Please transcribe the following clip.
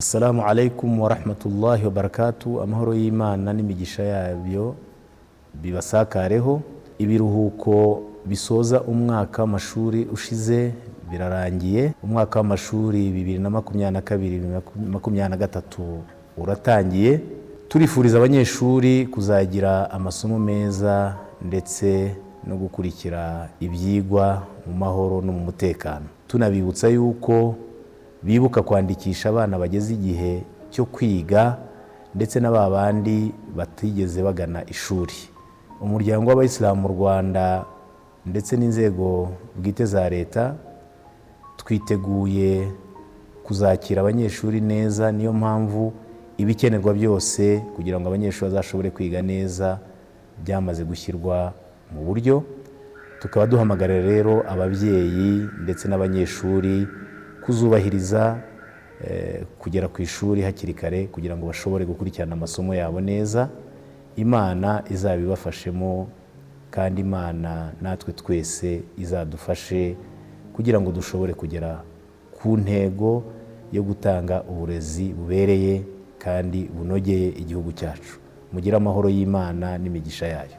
Assalamu alaikum wa rahmatullahi wa barakatuh. Amahoro y'Imana n'imigisha yabyo bibasakareho. Ibiruhuko bisoza umwaka w'amashuri ushize birarangiye. Umwaka w'amashuri 2022-2023 uratangiye. Turifuriza abanyeshuri kuzagira amasomo meza ndetse no gukurikira ibyigwa mu mahoro no mu mutekano. Tunabibutsa yuko bibuka kwandikisha abana bageze igihe cyo kwiga ndetse n'ababandi batigeze bagana ishuri. Umuryango w'Abayisilamu mu Rwanda ndetse n'inzego bwite za leta twiteguye kuzakira abanyeshuri neza. Niyo mpamvu ibikenerwa byose kugira ngo abanyeshuri bazashobore kwiga neza byamaze gushyirwa mu buryo. Tukaba duhamagarira rero ababyeyi ndetse n'abanyeshuri kuzubahiriza kugera ku ishuri hakiri kare kugira ngo bashobore gukurikirana amasomo yabo neza. Imana izabibafashemo kandi Imana natwe twese izadufashe kugira ngo dushobore kugera ku ntego yo gutanga uburezi bubereye kandi bunogeye igihugu cyacu. Mugire amahoro y'Imana n'imigisha yayo.